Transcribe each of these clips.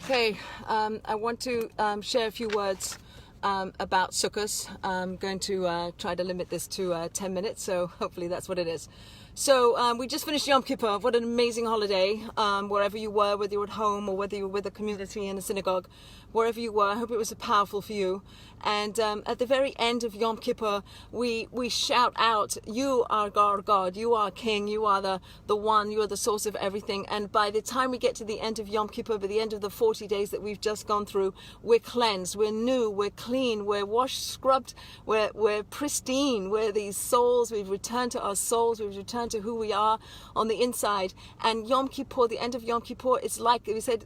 Okay, I want to share a few words about Sukkot. I'm going to try to limit this to 10 minutes, so hopefully that's what it is. So we just finished Yom Kippur. What an amazing holiday, wherever you were, whether you were at home or whether you were with a community in a synagogue, wherever you were. I hope it was powerful for you. And at the very end of Yom Kippur, we shout out, you are our God, you are King, you are the one, you are the source of everything. And by the time we get to the end of Yom Kippur, by the end of the 40 days that we've just gone through, we're cleansed, we're new, we're clean, we're washed, scrubbed, we're pristine, we're these souls, we've returned to our souls, we've returned to who we are on the inside. And Yom Kippur, the end of Yom Kippur, it's like we said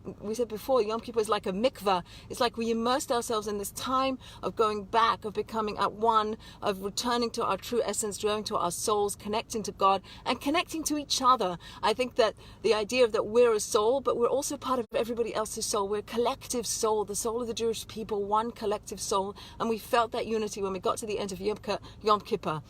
before, Yom Kippur is like a mikvah. It's like we immersed ourselves in this time of going back, of becoming at one, of returning to our true essence, returning to our souls, connecting to God and connecting to each other. I think that the idea of that we're a soul, but we're also part of everybody else's soul. We're a collective soul, the soul of the Jewish people, one collective soul. And we felt that unity when we got to the end of Yom Kippur.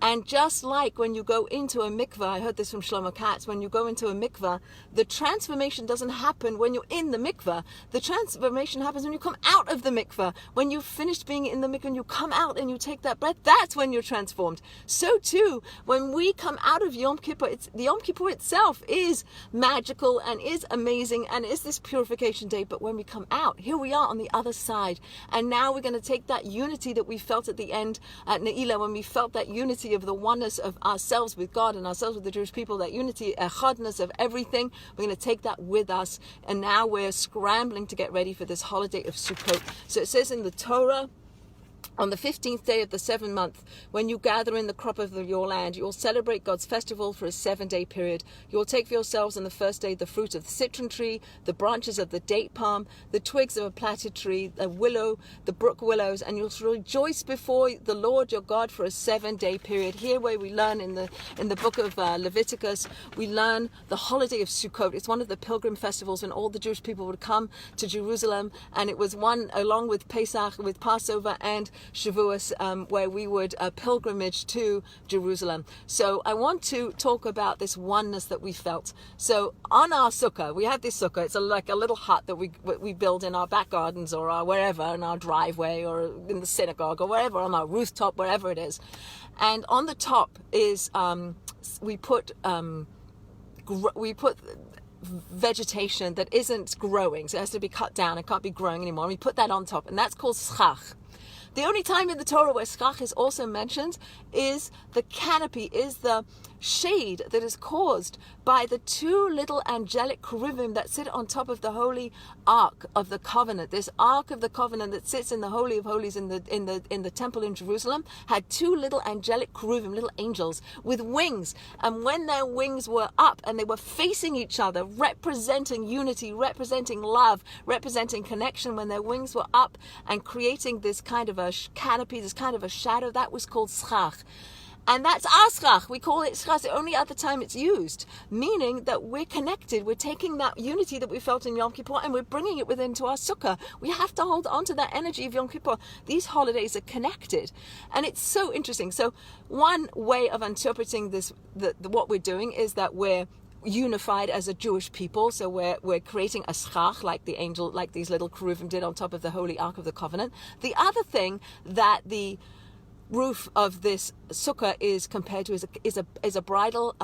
And just like when you go into a mikvah, I heard this from Shlomo Katz, when you go into a mikvah, the transformation doesn't happen when you're in the mikvah. The transformation happens when you come out of the mikvah. When you've finished being in the mikvah and you come out and you take that breath, that's when you're transformed. So too, when we come out of Yom Kippur, the Yom Kippur itself is magical and is amazing and is this purification day. But when we come out, here we are on the other side. And now we're going to take that unity that we felt at the end at Ne'ilah, when we felt that unity of the oneness of ourselves with God and ourselves with the Jewish people, that unity, echadness of everything. We're going to take that with us, and now we're scrambling to get ready for this holiday of Sukkot. So it says in the Torah, on the 15th day of the 7th month, when you gather in the crop of your land, you will celebrate God's festival for a 7-day period. You will take for yourselves on the first day the fruit of the citron tree, the branches of the date palm, the twigs of a plaited tree, the willow, the brook willows, and you'll rejoice before the Lord your God for a 7-day period. Here where we learn in the book of Leviticus, we learn the holiday of Sukkot. It's one of the pilgrim festivals when all the Jewish people would come to Jerusalem, and it was one along with Pesach, with Passover and Shavuos, where we would pilgrimage to Jerusalem. So I want to talk about this oneness that we felt. So on our sukkah, we have this sukkah. It's like a little hut that we build in our back gardens or wherever, in our driveway or in the synagogue or wherever, on our rooftop, wherever it is. And on the top is we put vegetation that isn't growing, so it has to be cut down. It can't be growing anymore. We put that on top, and that's called schach. The only time in the Torah where schach is also mentioned is the canopy, is the shade that is caused by the two little angelic cherubim that sit on top of the holy ark of the covenant. This ark of the covenant that sits in the Holy of Holies in the temple in Jerusalem had two little angelic cherubim, little angels with wings. And when their wings were up and they were facing each other, representing unity, representing love, representing connection, when their wings were up and creating this kind of a canopy, this kind of a shadow, that was called schach. And that's our schach. We call it schach. The only other time it's used, meaning that we're connected. We're taking that unity that we felt in Yom Kippur and we're bringing it into our sukkah. We have to hold on to that energy of Yom Kippur. These holidays are connected. And it's so interesting. So one way of interpreting this, what we're doing, is that we're unified as a Jewish people. So we're creating a schach like the angel, like these little cherubim did on top of the holy ark of the covenant. The other thing that the roof of this sukkah is compared to is a bridal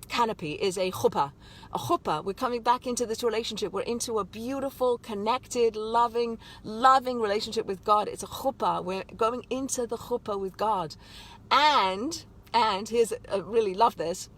canopy, is a chuppah. A chuppah. We're coming back into this relationship. We're into a beautiful, connected, loving relationship with God. It's a chuppah. We're going into the chuppah with God. And here's, I really love this,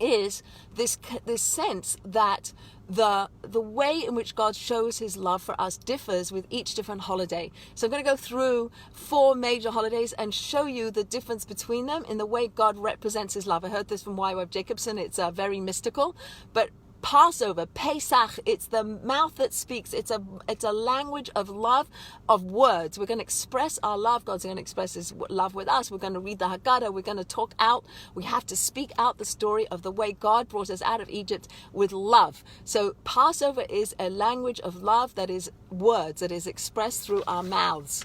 is this sense that the way in which God shows his love for us differs with each different holiday. So I'm going to go through 4 major holidays and show you the difference between them in the way God represents his love. I heard this from Y.W. Jacobson. It's very mystical, but Passover, Pesach, it's the mouth that speaks. It's a language of love, of words. We're going to express our love. God's going to express his love with us. We're going to read the Haggadah. We're going to talk out. We have to speak out the story of the way God brought us out of Egypt with love. So Passover is a language of love that is words, that is expressed through our mouths.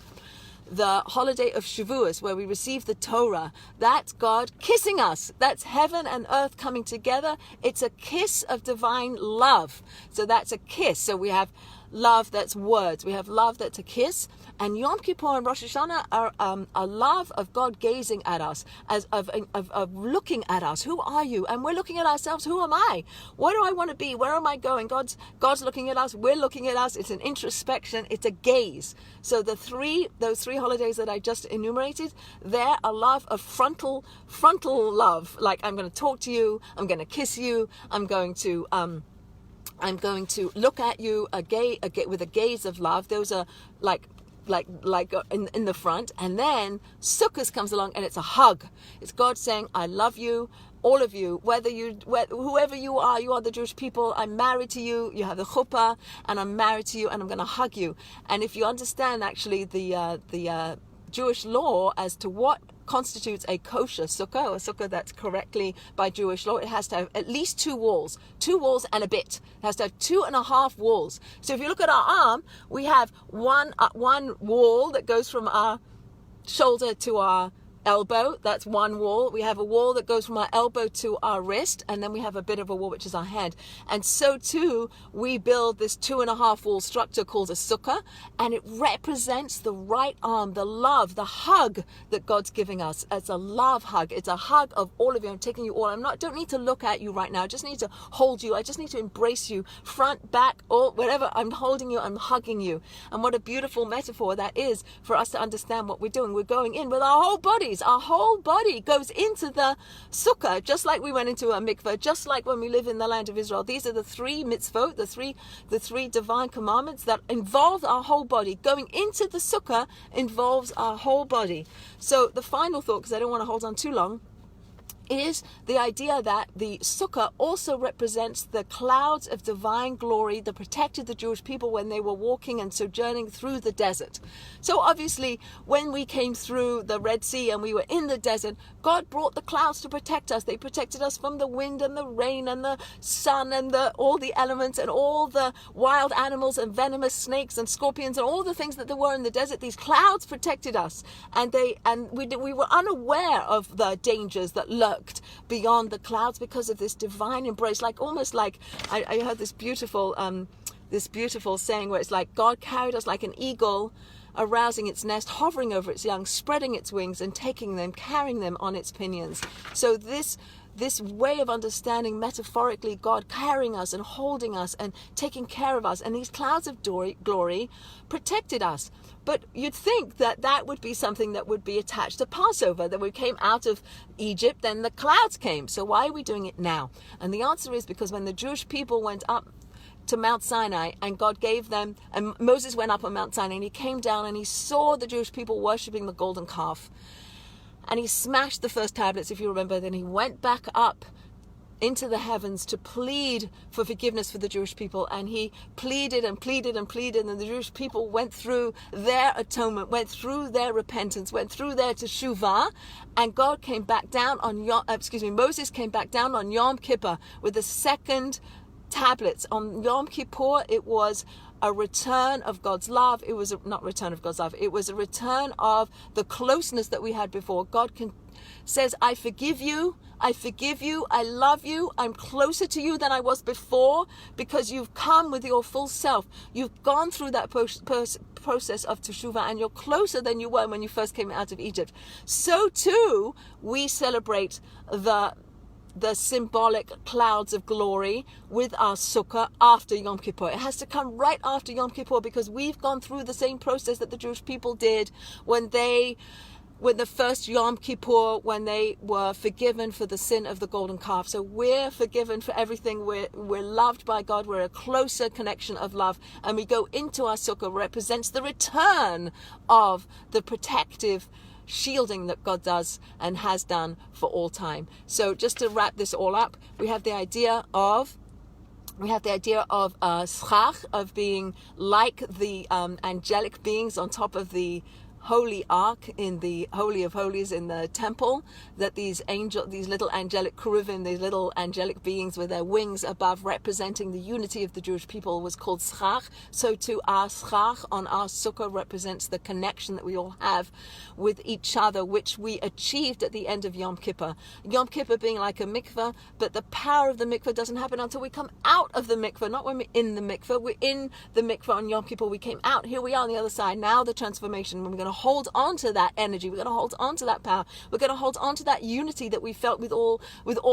the holiday of Shavuos, where we receive the Torah, that's God kissing us. That's heaven and earth coming together. It's a kiss of divine love. So that's a kiss. So we have love that's words. We have love that's a kiss. And Yom Kippur and Rosh Hashanah are a love of God gazing at us, as of looking at us. Who are you? And we're looking at ourselves. Who am I? What do I want to be? Where am I going? God's looking at us. We're looking at us. It's an introspection. It's a gaze. So those three holidays that I just enumerated, they're a love of frontal love. Like, I'm going to talk to you. I'm going to kiss you. I'm going to look at you with a gaze of love. Those are like in the front. And then Sukkot comes along and it's a hug. It's God saying, I love you, all of you, whoever you are the Jewish people. I'm married to you. You have the chuppah, and I'm married to you, and I'm going to hug you. And if you understand actually the Jewish law as to what constitutes a kosher sukkah, a sukkah that's correctly by Jewish law, it has to have at least 2 walls and a bit. It has to have 2.5 walls. So if you look at our arm, we have one wall that goes from our shoulder to our elbow. That's one wall. We have a wall that goes from our elbow to our wrist, and then we have a bit of a wall which is our head. And so too we build this 2.5 wall structure called a sukkah, and it represents the right arm, the love, the hug that God's giving us. It's a love hug. It's a hug of all of you. I'm taking you all. Don't need to look at you right now. I just need to hold you. I just need to embrace you, front, back, or whatever. I'm holding you. I'm hugging you. And what a beautiful metaphor that is for us to understand what we're doing. We're going in with our whole bodies. Our whole body goes into the sukkah, just like we went into a mikveh, just like when we live in the land of Israel. These are the 3 mitzvot, the three divine commandments that involve our whole body. Going into the sukkah involves our whole body. So the final thought, because I don't want to hold on too long, is the idea that the sukkah also represents the clouds of divine glory that protected the Jewish people when they were walking and sojourning through the desert. So obviously, when we came through the Red Sea and we were in the desert, God brought the clouds to protect us. They protected us from the wind and the rain and the sun and all the elements and all the wild animals and venomous snakes and scorpions and all the things that there were in the desert. These clouds protected us, and we were unaware of the dangers that lurked beyond the clouds because of this divine embrace. Almost like I heard this beautiful saying where it's like God carried us like an eagle, arousing its nest, hovering over its young, spreading its wings and carrying them on its pinions. So this way of understanding metaphorically God carrying us and holding us and taking care of us, and these clouds of glory protected us. But you'd think that would be something that would be attached to Passover, that we came out of Egypt, then the clouds came. So why are we doing it now? And the answer is because when the Jewish people went up to Mount Sinai and God gave them, and Moses went up on Mount Sinai and he came down and he saw the Jewish people worshipping the golden calf. And he smashed the first tablets, if you remember. Then he went back up into the heavens to plead for forgiveness for the Jewish people. And he pleaded and pleaded and pleaded. And the Jewish people went through their atonement, went through their repentance, went through their teshuvah. And God came back down on Moses came back down on Yom Kippur with the second tablets. On Yom Kippur, it was a return of God's love. It was not return of God's love. It was a return of the closeness that we had before. God says, I forgive you. I love you. I'm closer to you than I was before because you've come with your full self. You've gone through that process of teshuvah, and you're closer than you were when you first came out of Egypt. So too, we celebrate the symbolic clouds of glory with our sukkah after Yom Kippur. It has to come right after Yom Kippur because we've gone through the same process that the Jewish people did when the first Yom Kippur, when they were forgiven for the sin of the golden calf. So we're forgiven for everything. We're loved by God. We're a closer connection of love. And we go into our sukkah, represents the return of the protective shielding that God does and has done for all time. So just to wrap this all up, we have the idea of schach, of being like the angelic beings on top of the holy ark in the Holy of Holies in the temple, that these little angelic cherubim, these little angelic beings with their wings above representing the unity of the Jewish people was called schach. So too our schach on our sukkah represents the connection that we all have with each other, which we achieved at the end of Yom Kippur. Yom Kippur being like a mikveh, but the power of the mikveh doesn't happen until we come out of the mikveh, not when we're in the mikveh. We're in the mikveh on Yom Kippur, we came out, here we are on the other side. Now the transformation, when we're going to hold on to that energy, we're going to hold on to that power, we're going to hold on to that unity that we felt with all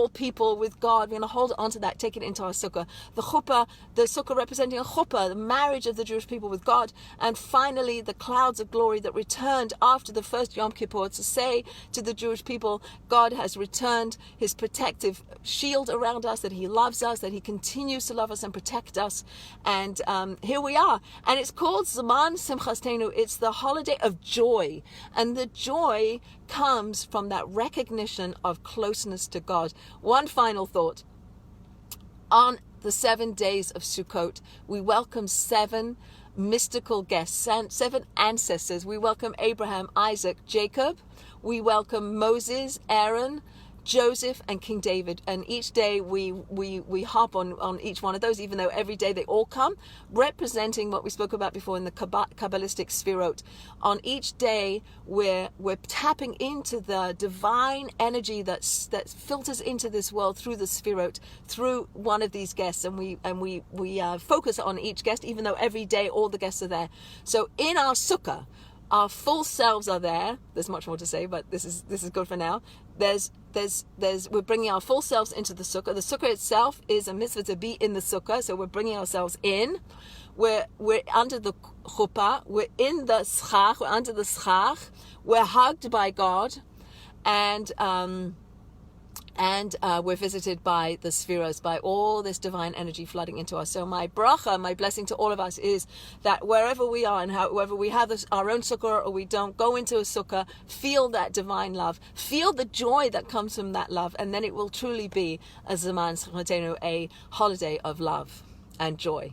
people, with God. We're going to hold on to that, take it into our sukkah. The chuppah, the sukkah representing a chuppah, the marriage of the Jewish people with God, and finally the clouds of glory that returned after the first Yom Kippur to say to the Jewish people, God has returned his protective shield around us, that he loves us, that he continues to love us and protect us. And here we are. And it's called Zaman Simchastenu. It's the holiday of joy. And the joy comes from that recognition of closeness to God. One final thought. On the 7 days of Sukkot, we welcome 7 mystical guests, 7 ancestors. We welcome Abraham, Isaac, Jacob. We welcome Moses, Aaron, Joseph, and King David. And each day we harp on each one of those, even though every day they all come, representing what we spoke about before in the Kabbalistic Sfirot. On each day we're tapping into the divine energy that filters into this world through the Sfirot, through one of these guests, and we focus on each guest, even though every day all the guests are there. So in our sukkah, our full selves are there. There's much more to say, but this is good for now. We're bringing our full selves into the sukkah. The sukkah itself is a mitzvah to be in the sukkah, so we're bringing ourselves in. We're under the chuppah. We're in the schach. We're under the schach. We're hugged by God, and we're visited by the spheros, by all this divine energy flooding into us. So my bracha, my blessing to all of us is that wherever we are and however we have our own sukkah or we don't, go into a sukkah, feel that divine love, feel the joy that comes from that love, and then it will truly be a Zaman Simchatenu, a holiday of love and joy.